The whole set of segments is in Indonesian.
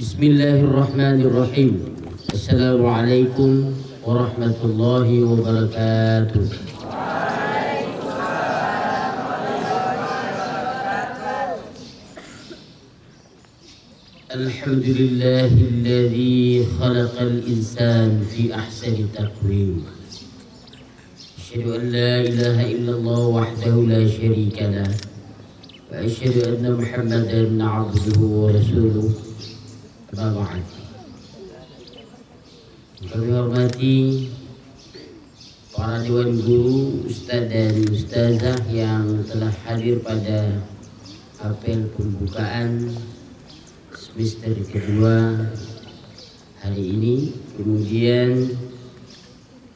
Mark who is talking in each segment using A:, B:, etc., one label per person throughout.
A: Bismillahirrahmanirrahim. Assalamualaikum warahmatullahi wabarakatuh. Alhamdulillahilladzi khalaqal insana fi ahsani taqwim. Asyhadu an la ilaha illallah wahdahu la syarika lah. Wa asyhadu anna Muhammadan 'abduhu wa rasuluh. Amma ba'd. Kami hormati para dewan guru, ustaz dan ustazah yang telah hadir pada apel pembukaan semester kedua hari ini. Kemudian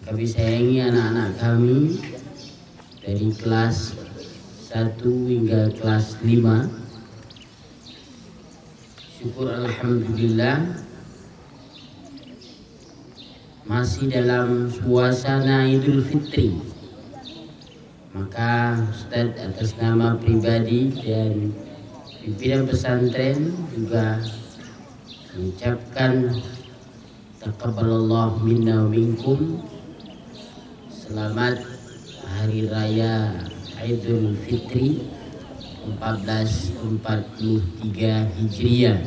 A: kami sayangi anak-anak kami dari kelas 1 hingga kelas 5. Syukur alhamdulillah masih dalam suasana Idul Fitri. Maka Ustaz atas nama pribadi dan pimpinan pesantren juga mengucapkan taqabbalallahu minna wa minkum, selamat hari raya Idul Fitri 1443 Hijriah.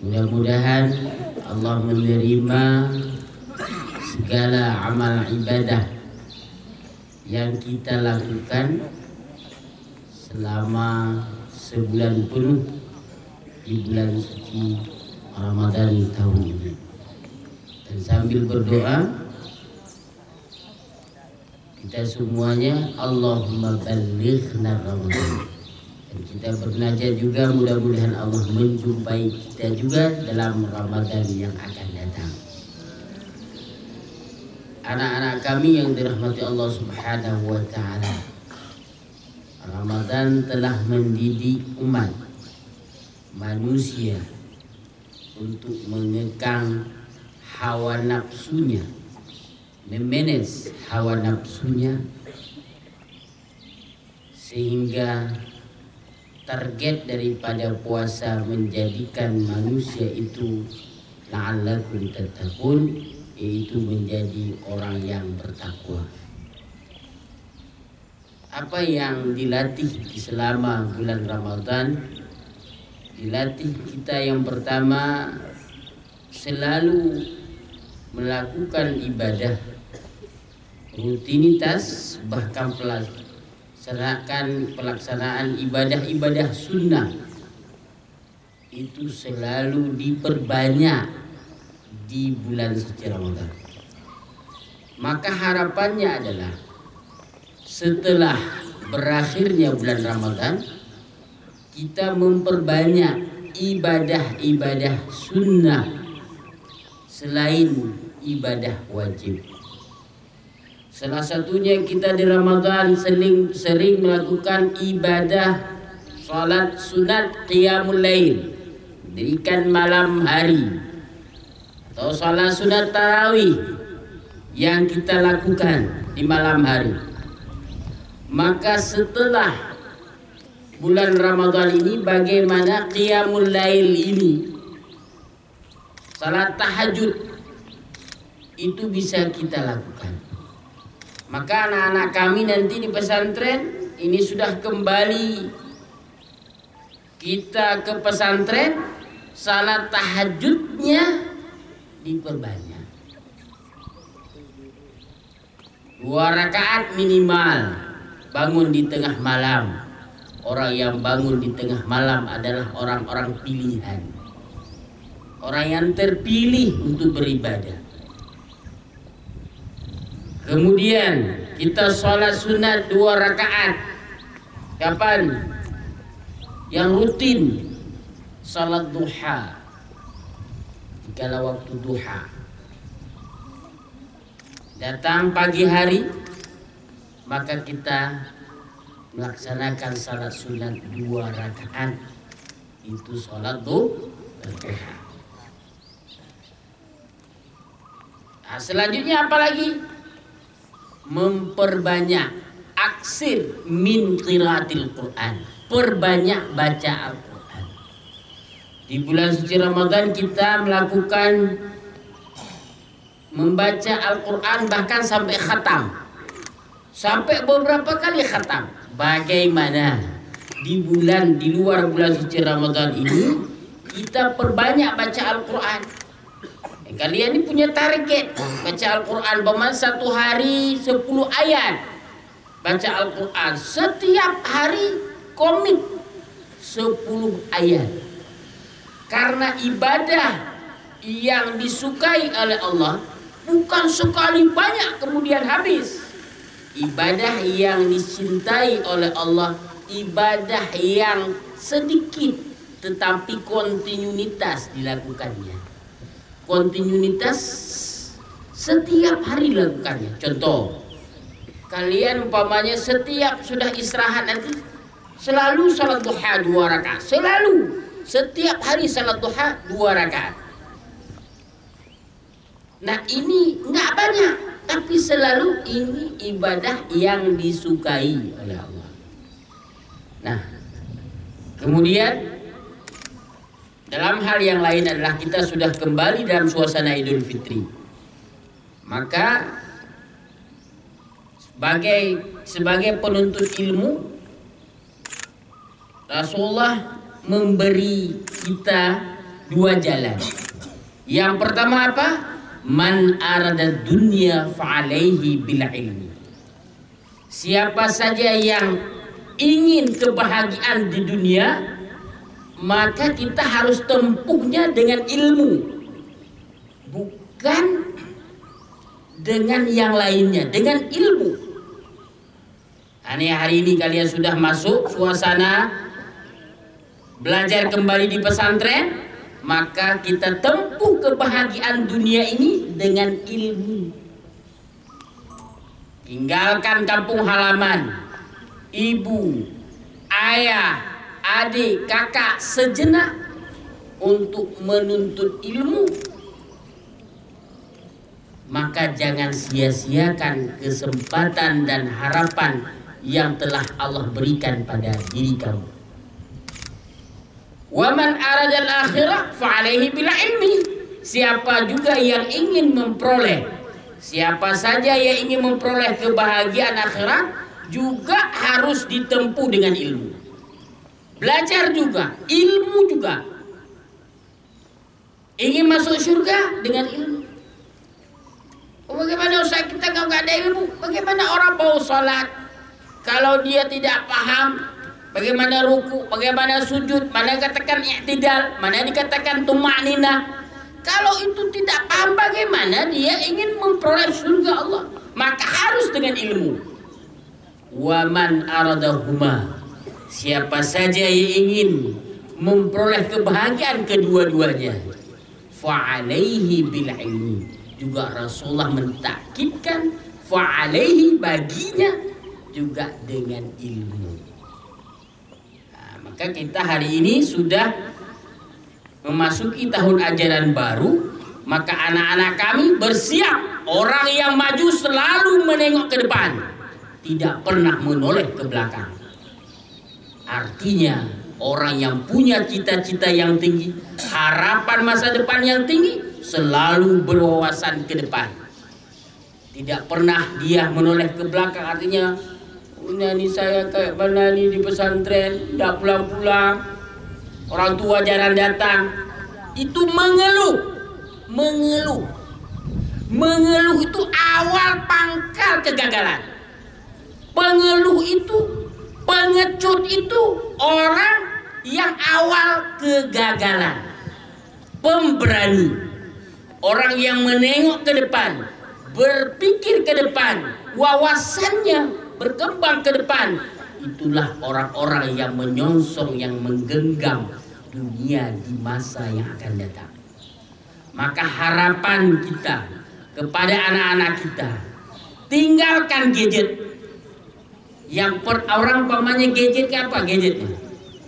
A: Mudah-mudahan Allah menerima segala amal ibadah yang kita lakukan selama sebulan penuh di bulan suci Ramadan tahun ini. Dan sambil berdoa kita semuanya, Allahumma ballighna Ramadan. Dan kita bernajat juga mudah-mudahan Allah menjumpai kita juga dalam Ramadan yang akan datang. Anak-anak kami yang dirahmati Allah Subhanahu wa ta'ala, Ramadan telah mendidik umat manusia untuk mengekang hawa nafsunya, memanage hawa nafsunya, sehingga target daripada puasa menjadikan manusia itu la'allakum tattaqun, yaitu menjadi orang yang bertakwa. Apa yang dilatih di selama bulan Ramadan? Dilatih kita yang pertama selalu melakukan ibadah rutinitas, bahkan pelaksanaan ibadah-ibadah sunnah itu selalu diperbanyak di bulan suci Ramadan. Maka harapannya adalah setelah berakhirnya bulan Ramadan, kita memperbanyak ibadah-ibadah sunnah selain ibadah wajib. Salah satunya kita di Ramadan sering melakukan ibadah salat sunat qiyamul lail, dirikan malam hari, atau salat sunat tarawih yang kita lakukan di malam hari. Maka setelah bulan Ramadan ini, bagaimana qiyamul lail ini, salat tahajud itu bisa kita lakukan. Maka anak-anak kami nanti di pesantren ini sudah kembali kita ke pesantren, salat tahajudnya diperbanyak. 2 rakaat minimal, bangun di tengah malam. Orang yang bangun di tengah malam adalah orang-orang pilihan, orang yang terpilih untuk beribadah. Kemudian kita sholat sunat 2 rakaat. Kapan? Yang rutin sholat duha, jikalau waktu duha. Datang pagi hari, maka kita melaksanakan salat sunat 2 rakaat. Itu sholat duha. Nah, selanjutnya apa lagi? Memperbanyak aksir min qiraatil Quran, perbanyak baca Al-Quran. Di bulan suci Ramadan kita melakukan membaca Al-Quran bahkan sampai khatam, sampai beberapa kali khatam. Bagaimana di luar bulan suci Ramadan ini kita perbanyak baca Al-Quran? Kalian ini punya target baca Al-Quran bermain satu hari 10 ayat baca Al-Quran, setiap hari komit 10 ayat. Karena ibadah yang disukai oleh Allah bukan sekali banyak kemudian habis. Ibadah yang dicintai oleh Allah, ibadah yang sedikit tetapi kontinuitas dilakukannya. Kontinuitas setiap hari dilakukannya. Contoh, kalian umpamanya setiap sudah istirahat nanti selalu salat duha 2 rakaat. Selalu setiap hari salat duha 2 rakaat. Nah ini nggak banyak, tapi selalu ini ibadah yang disukai oleh Allah. Nah kemudian dalam hal yang lain adalah kita sudah kembali dalam suasana Idul Fitri. Maka sebagai penuntut ilmu, Rasulullah memberi kita 2 jalan. Yang pertama apa? Man arada dunya fa'alaihi bil ilmi. Siapa saja yang ingin kebahagiaan di dunia, maka kita harus tempuhnya dengan ilmu, bukan dengan yang lainnya, dengan ilmu. Hari ini kalian sudah masuk suasana belajar kembali di pesantren, maka kita tempuh kebahagiaan dunia ini dengan ilmu. Tinggalkan kampung halaman, ibu, ayah, adik, kakak sejenak untuk menuntut ilmu. Maka jangan sia-siakan kesempatan dan harapan yang telah Allah berikan pada diri kamu. Wa man aradal akhirah fa'alaihi bil ilmi. Siapa juga yang ingin memperoleh, siapa saja yang ingin memperoleh kebahagiaan akhirat juga harus ditempuh dengan ilmu. Belajar juga, ilmu juga. Ingin masuk surga dengan ilmu. Bagaimana Ustaz kita kalau nggak ada ilmu? Bagaimana orang mau sholat kalau dia tidak paham bagaimana ruku, bagaimana sujud, mana dikatakan i'tidal, mana dikatakan tuma'ninah? Kalau itu tidak paham bagaimana dia ingin memperoleh surga Allah? Maka harus dengan ilmu. Wa man aradahuma. Siapa saja yang ingin memperoleh kebahagiaan kedua-duanya, fa'alaihi bil ilmi. Juga Rasulullah mentakkidkan fa'alaihi, baginya juga dengan ilmu. Nah, maka kita hari ini sudah memasuki tahun ajaran baru, maka anak-anak kami bersiap. Orang yang maju selalu menengok ke depan, tidak pernah menoleh ke belakang. Artinya orang yang punya cita-cita yang tinggi, harapan masa depan yang tinggi, selalu berwawasan ke depan. Tidak pernah dia menoleh ke belakang. Artinya ini saya kayak mana nih di pesantren, tidak pulang-pulang, orang tua jarang datang. Itu mengeluh. Mengeluh itu awal pangkal kegagalan. Pengeluh itu, pengecut itu orang yang awal kegagalan. Pemberani, orang yang menengok ke depan, berpikir ke depan, wawasannya berkembang ke depan. Itulah orang-orang yang menyongsong, yang menggenggam dunia di masa yang akan datang. Maka harapan kita kepada anak-anak kita, tinggalkan gadget. Yang orang pamannya gadget apa gadgetnya?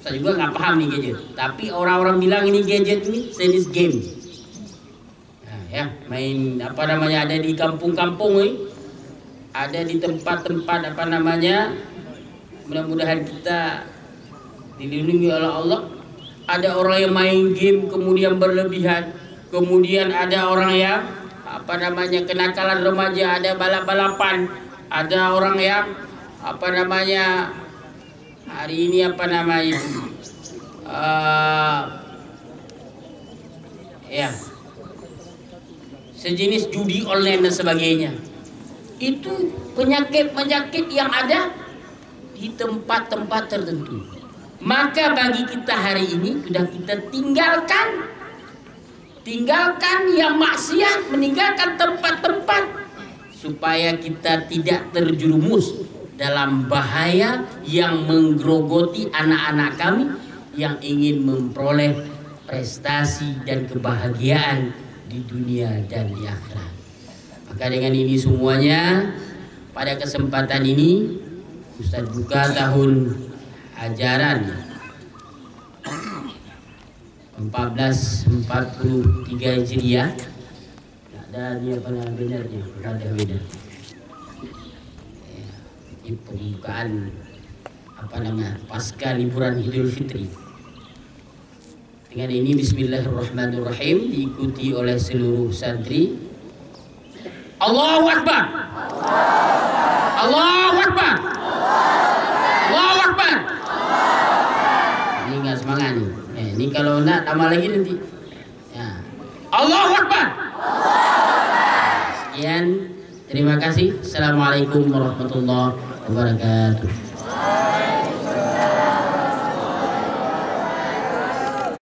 A: Saya juga nggak paham nih gadget. Tapi orang-orang bilang ini gadget ini jenis game. Nah, ya main apa namanya, ada di kampung-kampung ini, ada di tempat-tempat apa namanya. Mudah-mudahan kita dilindungi oleh Allah. ada orang yang main game kemudian berlebihan, kemudian ada orang yang kenakalan remaja, ada balap-balapan, ada orang yang hari ini sejenis judi online dan sebagainya. Itu penyakit-penyakit yang ada di tempat-tempat tertentu. Maka bagi kita hari ini sudah kita tinggalkan yang maksiat, meninggalkan tempat-tempat supaya kita tidak terjerumus dalam bahaya yang menggerogoti anak-anak kami yang ingin memperoleh prestasi dan kebahagiaan di dunia dan di akhirat. Maka dengan ini semuanya, pada kesempatan ini Ustaz buka tahun ajaran 1443 Hijriah. Ada dia benarnya, ada beda. Ini pembukaan pasca liburan Idul Fitri. Dengan ini bismillahirrahmanirrahim diikuti oleh seluruh santri. Allahu Akbar. Allahu Akbar. Allahu Akbar. Ini enggak semangat nih. Ini kalau enggak tambah lagi nanti. Ya. Allahu Akbar. Sekian, terima kasih. Assalamualaikum warahmatullahi wabarakatuh.